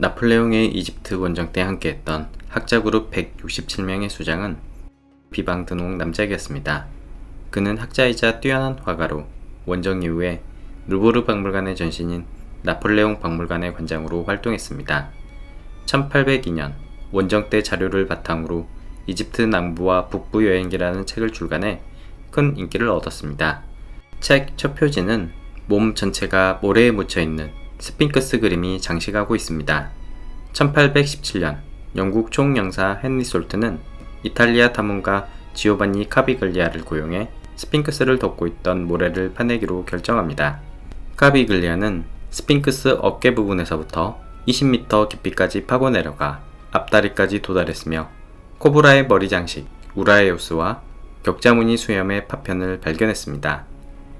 나폴레옹의 이집트 원정 때 함께했던 학자그룹 167명의 수장은 비방드농 남작이었습니다. 그는 학자이자 뛰어난 화가로 원정 이후에 루브르 박물관의 전신인 나폴레옹 박물관의 관장으로 활동했습니다. 1802년 원정 때 자료를 바탕으로 이집트 남부와 북부 여행기라는 책을 출간해 큰 인기를 얻었습니다. 책 첫 표지는 몸 전체가 모래에 묻혀있는 스핑크스 그림이 장식하고 있습니다. 1817년 영국 총영사 헨리 솔트는 이탈리아 탐험가 지오반니 카비글리아를 고용해 스핑크스를 덮고 있던 모래를 파내기로 결정합니다. 카비글리아는 스핑크스 어깨 부분에서부터 20m 깊이까지 파고 내려가 앞다리까지 도달했으며 코브라의 머리 장식 우라에우스와 격자무늬 수염의 파편을 발견했습니다.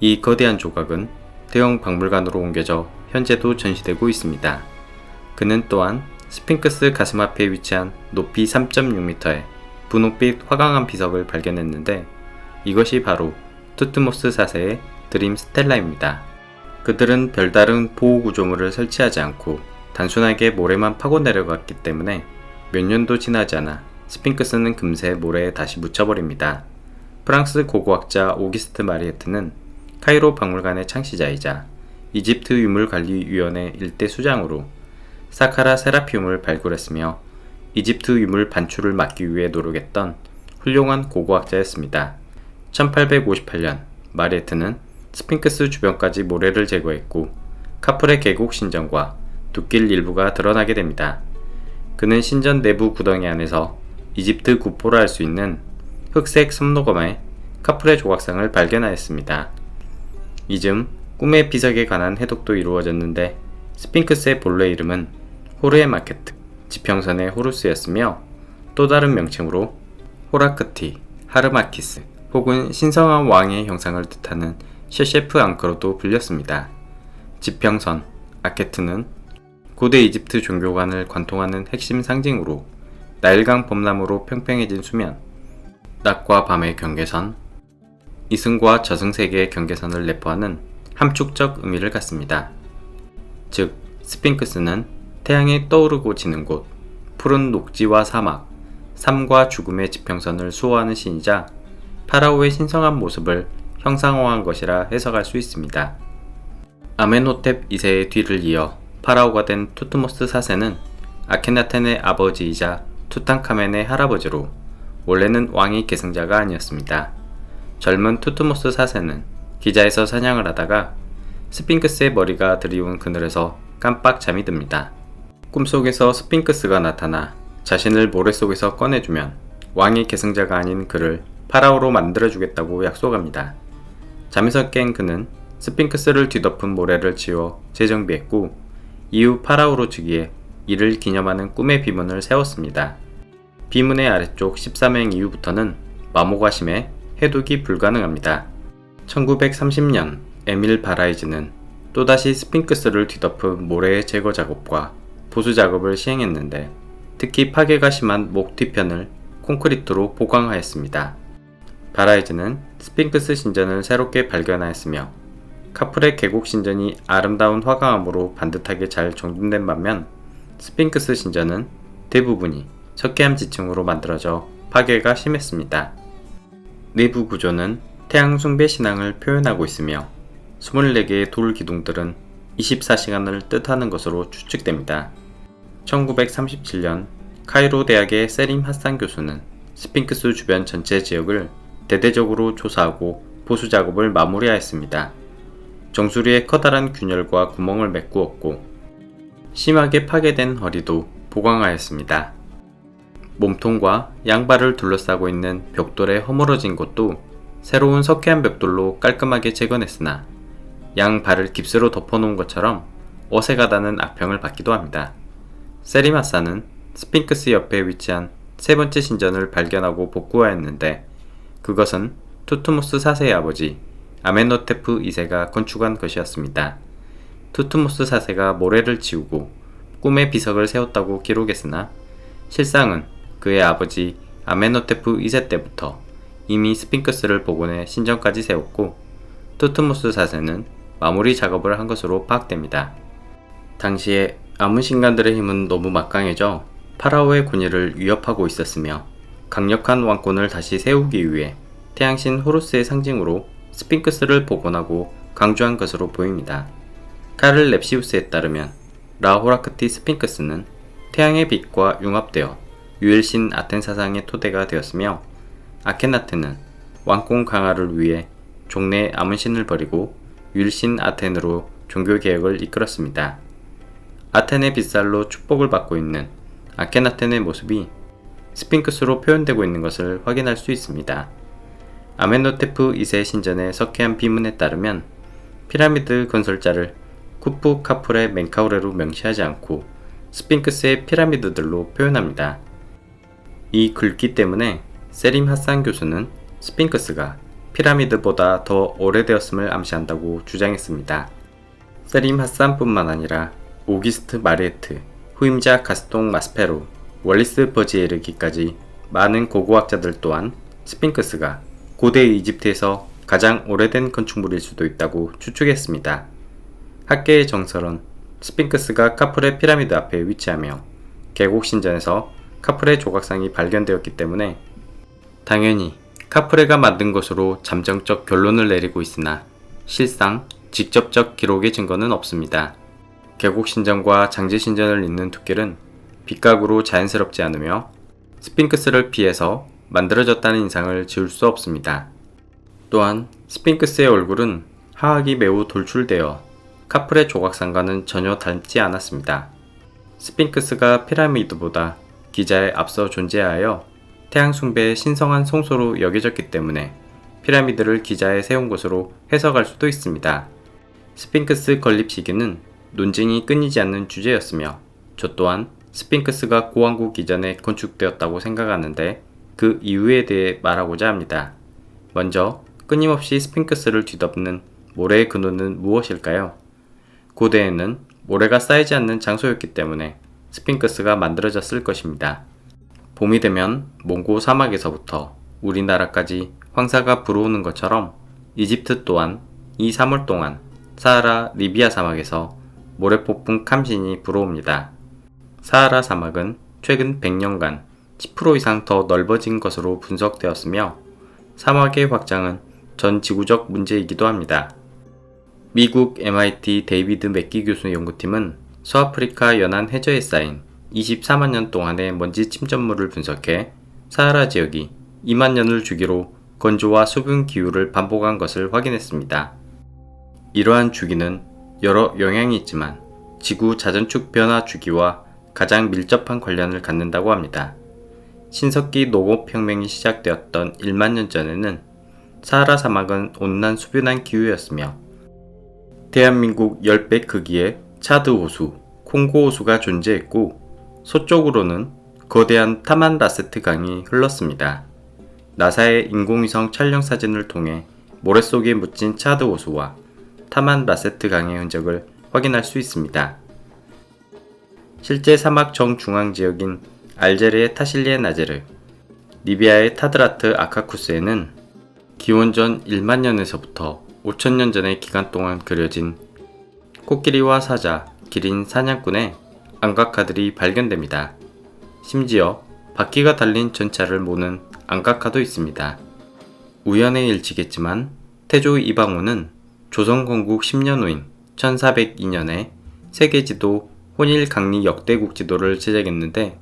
이 거대한 조각은 대형 박물관으로 옮겨져 현재도 전시되고 있습니다. 그는 또한 스핑크스 가슴 앞에 위치한 높이 3.6m의 분홍빛 화강암 비석을 발견했는데 이것이 바로 투트모스 4세의 드림 스텔라입니다. 그들은 별다른 보호구조물을 설치하지 않고 단순하게 모래만 파고 내려갔기 때문에 몇 년도 지나지 않아 스핑크스는 금세 모래에 다시 묻혀버립니다. 프랑스 고고학자 오기스트 마리에트는 카이로 박물관의 창시자이자 이집트 유물관리위원회 일대 수장으로 사카라 세라피움을 발굴했으며 이집트 유물 반출을 막기 위해 노력했던 훌륭한 고고학자였습니다. 1858년 마리에트는 스핑크스 주변까지 모래를 제거했고 카프레 계곡 신전과 둣길 일부가 드러나게 됩니다. 그는 신전 내부 구덩이 안에서 이집트 구포라 할 수 있는 흑색 섭록검의 카프레 조각상을 발견하였습니다. 이즘 꿈의 비석에 관한 해독도 이루어졌는데 스핑크스의 본래 이름은 호르에마케트, 지평선의 호루스였으며 또 다른 명칭으로 호라크티, 하르마키스 혹은 신성한 왕의 형상을 뜻하는 셰셰프 앙크로도 불렸습니다. 지평선, 아케트는 고대 이집트 종교관을 관통하는 핵심 상징으로 나일강 범람으로 평평해진 수면, 낮과 밤의 경계선, 이승과 저승세계의 경계선을 내포하는 함축적 의미를 갖습니다. 즉, 스핑크스는 태양이 떠오르고 지는 곳, 푸른 녹지와 사막, 삶과 죽음의 지평선을 수호하는 신이자 파라오의 신성한 모습을 형상화한 것이라 해석할 수 있습니다. 아멘호텝 2세의 뒤를 이어 파라오가 된 투트모스 4세는 아케나텐의 아버지이자 투탕카멘의 할아버지로 원래는 왕의 계승자가 아니었습니다. 젊은 투트모스 4세는 기자에서 사냥을 하다가 스핑크스의 머리가 드리운 그늘에서 깜빡 잠이 듭니다. 꿈속에서 스핑크스가 나타나 자신을 모래 속에서 꺼내주면 왕의 계승자가 아닌 그를 파라오로 만들어주겠다고 약속합니다. 잠에서 깬 그는 스핑크스를 뒤덮은 모래를 치워 재정비했고 이후 파라오로 즉위해 이를 기념하는 꿈의 비문을 세웠습니다. 비문의 아래쪽 13행 이후부터는 마모가 심해 해독이 불가능합니다. 1930년 에밀 바라이즈는 또다시 스핑크스를 뒤덮은 모래의 제거 작업과 보수 작업을 시행했는데 특히 파괴가 심한 목 뒤편을 콘크리트로 보강하였습니다. 바라이즈는 스핑크스 신전을 새롭게 발견하였으며 카프레 계곡 신전이 아름다운 화강암으로 반듯하게 잘 정돈된 반면 스핑크스 신전은 대부분이 석회암 지층으로 만들어져 파괴가 심했습니다. 내부 구조는 태양 숭배 신앙을 표현하고 있으며 24개의 돌 기둥들은 24시간을 뜻하는 것으로 추측됩니다. 1937년 카이로 대학의 세림 하산 교수는 스핑크스 주변 전체 지역을 대대적으로 조사하고 보수 작업을 마무리하였습니다. 정수리에 커다란 균열과 구멍을 메꾸었고 심하게 파괴된 허리도 보강하였습니다. 몸통과 양발을 둘러싸고 있는 벽돌에 허물어진 곳도 새로운 석회암 벽돌로 깔끔하게 재건했으나 양발을 깁스로 덮어놓은 것처럼 어색하다는 악평을 받기도 합니다. 세리마사는 스핑크스 옆에 위치한 세 번째 신전을 발견하고 복구하였는데 그것은 투트모스 4세의 아버지 아멘호테프 2세가 건축한 것이었습니다. 투트모스 4세가 모래를 치우고 꿈의 비석을 세웠다고 기록했으나 실상은 그의 아버지 아멘호테프 2세 때부터 이미 스핑크스를 복원해 신전까지 세웠고 투트모스 4세는 마무리 작업을 한 것으로 파악됩니다. 당시에 아문신간들의 힘은 너무 막강해져 파라오의 권위를 위협하고 있었으며 강력한 왕권을 다시 세우기 위해 태양신 호루스의 상징으로 스핑크스를 복원하고 강조한 것으로 보입니다. 카를 렙시우스에 따르면 라호라크티 스핑크스는 태양의 빛과 융합되어 유일신 아텐 사상의 토대가 되었으며 아케나텐은 왕권 강화를 위해 종래 아문신을 버리고 유일신 아텐으로 종교개혁을 이끌었습니다. 아텐의 빗살로 축복을 받고 있는 아케나텐의 모습이 스핑크스로 표현되고 있는 것을 확인할 수 있습니다. 아멘호테프 2세 신전의 석회암 비문에 따르면 피라미드 건설자를 쿠프 카풀의 멘카우레로 명시하지 않고 스핑크스의 피라미드들로 표현합니다. 이 글귀 때문에 세림 하산 교수는 스핑크스가 피라미드보다 더 오래되었음을 암시한다고 주장했습니다. 세림 하산뿐만 아니라 오기스트 마리에트, 후임자 가스통 마스페로, 월리스 버지에 이르기까지 많은 고고학자들 또한 스핑크스가 고대 이집트에서 가장 오래된 건축물일 수도 있다고 추측했습니다. 학계의 정설은 스핑크스가 카풀의 피라미드 앞에 위치하며 계곡신전에서 카풀의 조각상이 발견되었기 때문에 당연히 카프레가 만든 것으로 잠정적 결론을 내리고 있으나 실상 직접적 기록의 증거는 없습니다. 계곡신전과 장지신전을 잇는 둑길은 빗각으로 자연스럽지 않으며 스핑크스를 피해서 만들어졌다는 인상을 지울 수 없습니다. 또한 스핑크스의 얼굴은 하악이 매우 돌출되어 카풀의 조각상과는 전혀 닮지 않았습니다. 스핑크스가 피라미드보다 기자에 앞서 존재하여 태양 숭배의 신성한 성소로 여겨졌기 때문에 피라미드를 기자에 세운 것으로 해석할 수도 있습니다. 스핑크스 건립 시기는 논쟁이 끊이지 않는 주제였으며 저 또한 스핑크스가 고왕국 이전에 건축되었다고 생각하는데 그 이유에 대해 말하고자 합니다. 먼저 끊임없이 스핑크스를 뒤덮는 모래의 근원은 무엇일까요? 고대에는 모래가 쌓이지 않는 장소였기 때문에 스핑크스가 만들어졌을 것입니다. 봄이 되면 몽고 사막에서부터 우리나라까지 황사가 불어오는 것처럼 이집트 또한 이 3월 동안 사하라 리비아 사막에서 모래폭풍 캄신이 불어옵니다. 사하라 사막은 최근 100년간 10% 이상 더 넓어진 것으로 분석되었으며 사막의 확장은 전 지구적 문제이기도 합니다. 미국 MIT 데이비드 맥기 교수 연구팀은 서아프리카 연안 해저에 쌓인 24만 년 동안의 먼지 침전물을 분석해 사하라 지역이 2만 년을 주기로 건조와 수분 기후를 반복한 것을 확인했습니다. 이러한 주기는 여러 영향이 있지만 지구 자전축 변화 주기와 가장 밀접한 관련을 갖는다고 합니다. 신석기 농업혁명이 시작되었던 1만 년 전에는 사하라 사막은 온난 수변한 기후였으며 대한민국 10배 크기의 차드 호수, 콩고 호수가 존재했고 서쪽으로는 거대한 타만 라세트 강이 흘렀습니다. 나사의 인공위성 촬영 사진을 통해 모래 속에 묻힌 차드 호수와 타만 라세트 강의 흔적을 확인할 수 있습니다. 실제 사막 정중앙 지역인 알제리의 타실리에 나제르, 리비아의 타드라트 아카쿠스에는 기원전 1만 년에서부터 5천 년 전의 기간 동안 그려진 코끼리와 사자, 기린 사냥꾼의 안각화들이 발견됩니다. 심지어 바퀴가 달린 전차를 모는 안각화도 있습니다. 우연의 일치겠지만 태조 이방호는 조선 건국 10년 후인 1402년에 세계지도 혼일 강리 역대국 지도를 제작했는데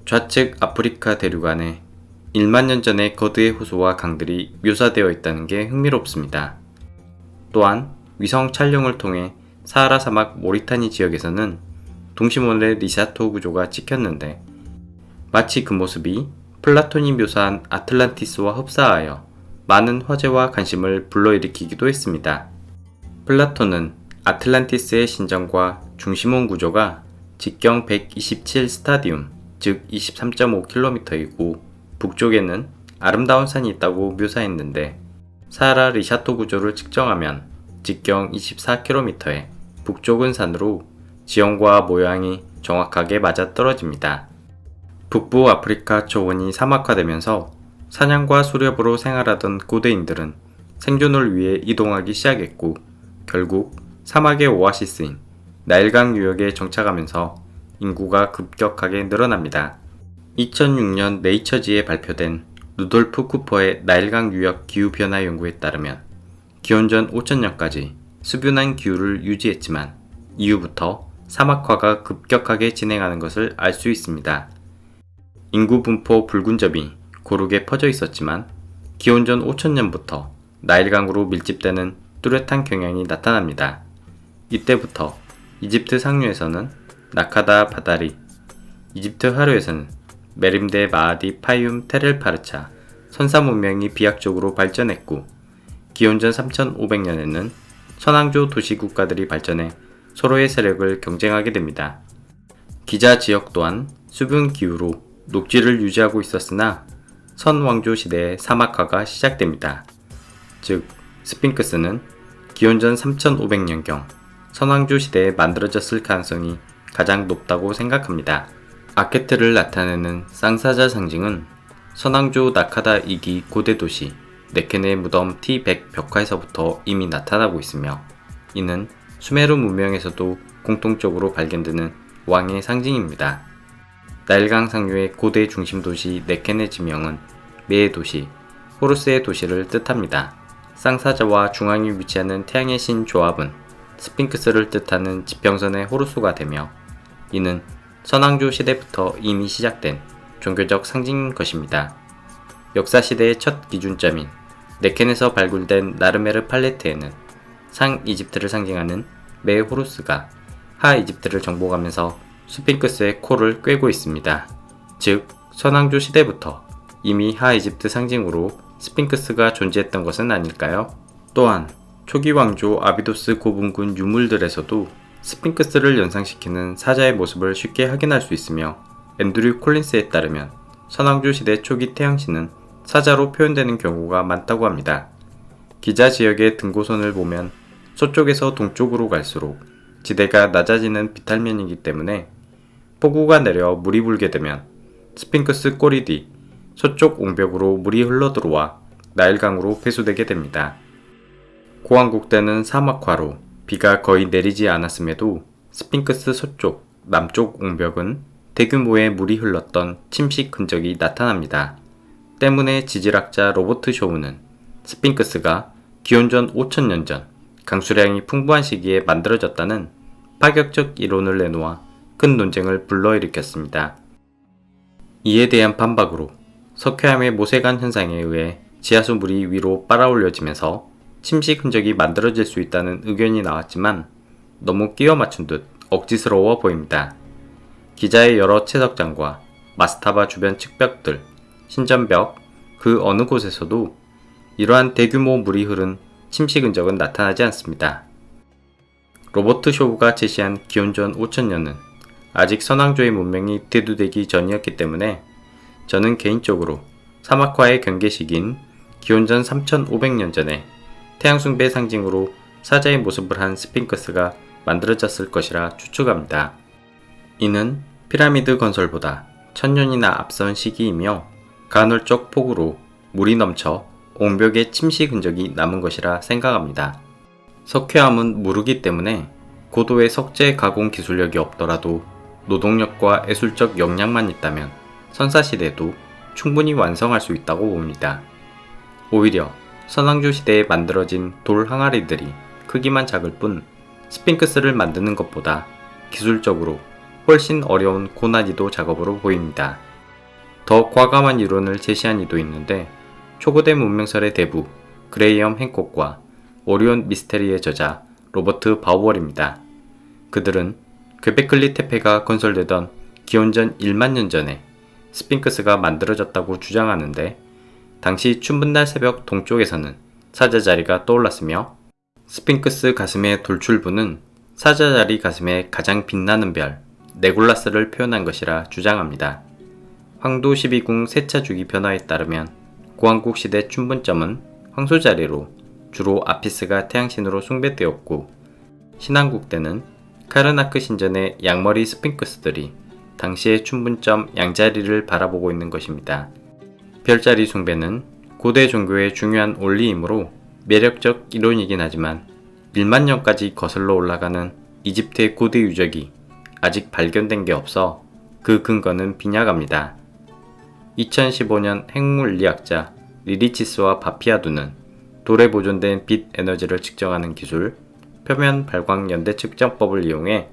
좌측 아프리카 대륙 안에 1만 년 전의 거드의 호수와 강들이 묘사되어 있다는 게 흥미롭습니다. 또한 위성 촬영을 통해 사하라 사막 모리타니 지역에서는 동심원의 리사토 구조가 찍혔는데 마치 그 모습이 플라톤이 묘사한 아틀란티스와 흡사하여 많은 화제와 관심을 불러일으키기도 했습니다. 플라톤은 아틀란티스의 신전과 중심원 구조가 직경 127 스타디움, 즉 23.5km이고 북쪽에는 아름다운 산이 있다고 묘사했는데 사하라 리샤토 구조를 측정하면 직경 24km에 북쪽은 산으로 지형과 모양이 정확하게 맞아떨어집니다. 북부 아프리카 초원이 사막화되면서 사냥과 수렵으로 생활하던 고대인들은 생존을 위해 이동하기 시작했고 결국 사막의 오아시스인 나일강 유역에 정착하면서 인구가 급격하게 늘어납니다. 2006년 네이처지에 발표된 루돌프 쿠퍼의 나일강 유역 기후변화 연구에 따르면 기원전 5000년까지 수변한 기후를 유지했지만 이후부터 사막화가 급격하게 진행하는 것을 알 수 있습니다. 인구 분포 불균점이 고르게 퍼져 있었지만 기원전 5000년부터 나일강으로 밀집되는 뚜렷한 경향이 나타납니다. 이때부터 이집트 상류에서는 나카다 바다리, 이집트 하류에서는 메림데 마하디 파윰 테렐파르차 선사 문명이 비약적으로 발전했고 기원전 3500년에는 서낭조 도시 국가들이 발전해 서로의 세력을 경쟁하게 됩니다. 기자 지역 또한 수분 기후로 녹지를 유지하고 있었으나 선왕조 시대의 사막화가 시작됩니다. 즉 스핑크스는 기원전 3500년경 선왕조 시대에 만들어졌을 가능성이 가장 높다고 생각합니다. 아케트를 나타내는 쌍사자 상징은 선왕조 나카다 2기 고대 도시 네켄의 무덤 T100 벽화에서부터 이미 나타나고 있으며 이는 수메르 문명에서도 공통적으로 발견되는 왕의 상징입니다. 나일강 상류의 고대 중심 도시 네켄의 지명은 메의 도시, 호루스의 도시를 뜻합니다. 쌍사자와 중앙에 위치하는 태양의 신 조합은 스핑크스를 뜻하는 지평선의 호루스가 되며 이는 선왕조 시대부터 이미 시작된 종교적 상징인 것입니다. 역사시대의 첫 기준점인 네켄에서 발굴된 나르메르 팔레트에는 상 이집트를 상징하는 메 호루스가 하 이집트를 정복하면서 스핑크스의 코를 꿰고 있습니다. 즉 선왕조 시대부터 이미 하 이집트 상징으로 스핑크스가 존재했던 것은 아닐까요? 또한 초기 왕조 아비도스 고분군 유물들에서도 스핑크스를 연상시키는 사자의 모습을 쉽게 확인할 수 있으며 앤드류 콜린스에 따르면 선왕조 시대 초기 태양신은 사자로 표현되는 경우가 많다고 합니다. 기자 지역의 등고선을 보면 서쪽에서 동쪽으로 갈수록 지대가 낮아지는 비탈면이기 때문에 폭우가 내려 물이 불게 되면 스핑크스 꼬리 뒤 서쪽 옹벽으로 물이 흘러들어와 나일강으로 회수되게 됩니다. 고왕국 때는 사막화로 비가 거의 내리지 않았음에도 스핑크스 서쪽, 남쪽 옹벽은 대규모의 물이 흘렀던 침식 흔적이 나타납니다. 때문에 지질학자 로버트 쇼우는 스핑크스가 기원전 5000년 전 강수량이 풍부한 시기에 만들어졌다는 파격적 이론을 내놓아 큰 논쟁을 불러일으켰습니다. 이에 대한 반박으로 석회암의 모세관 현상에 의해 지하수 물이 위로 빨아올려지면서 침식 흔적이 만들어질 수 있다는 의견이 나왔지만 너무 끼워 맞춘 듯 억지스러워 보입니다. 기자의 여러 채석장과 마스타바 주변 측벽들, 신전벽, 그 어느 곳에서도 이러한 대규모 물이 흐른 침식 흔적은 나타나지 않습니다. 로버트 쇼우가 제시한 기원전 5000년은 아직 선왕조의 문명이 대두되기 전이었기 때문에 저는 개인적으로 사막화의 경계 시기인 기원전 3500년 전에 태양숭배 상징으로 사자의 모습을 한 스핑크스가 만들어졌을 것이라 추측합니다. 이는 피라미드 건설보다 1000년이나 앞선 시기이며 간헐적 폭우로 물이 넘쳐 옹벽에 침식 흔적이 남은 것이라 생각합니다. 석회암은 무르기 때문에 고도의 석재 가공 기술력이 없더라도 노동력과 예술적 역량만 있다면 선사시대도 충분히 완성할 수 있다고 봅니다. 오히려 선왕조 시대에 만들어진 돌 항아리들이 크기만 작을 뿐 스핑크스를 만드는 것보다 기술적으로 훨씬 어려운 고난이도 작업으로 보입니다. 더 과감한 이론을 제시한 이도 있는데 초고대 문명설의 대부 그레이엄 행콕과 오리온 미스테리의 저자 로버트 바우얼입니다. 그들은 괴베클리 테페가 건설되던 기원전 1만 년 전에 스핑크스가 만들어졌다고 주장하는데 당시 춘분날 새벽 동쪽에서는 사자자리가 떠올랐으며 스핑크스 가슴의 돌출부는 사자자리 가슴의 가장 빛나는 별 네골라스를 표현한 것이라 주장합니다. 황도 12궁 세차 주기 변화에 따르면 고왕국 시대 춘분점은 황소자리로 주로 아피스가 태양신으로 숭배되었고 신왕국 때는 카르나크 신전의 양머리 스핑크스들이 당시의 춘분점 양자리를 바라보고 있는 것입니다. 별자리 숭배는 고대 종교의 중요한 원리이므로 매력적 이론이긴 하지만 1만 년까지 거슬러 올라가는 이집트의 고대 유적이 아직 발견된 게 없어 그 근거는 빈약합니다. 2015년 핵물리학자 리리치스와 바피아두는 돌에 보존된 빛 에너지를 측정하는 기술, 표면 발광 연대 측정법을 이용해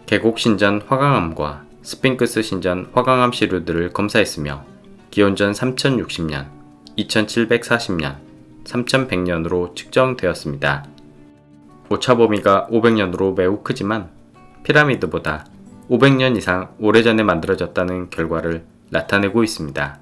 계곡 신전 화강암과 스핑크스 신전 화강암 시루들을 검사했으며 기원전 3060년, 2740년, 3100년으로 측정되었습니다. 오차 범위가 500년으로 매우 크지만 피라미드보다 500년 이상 오래전에 만들어졌다는 결과를 나타내고 있습니다.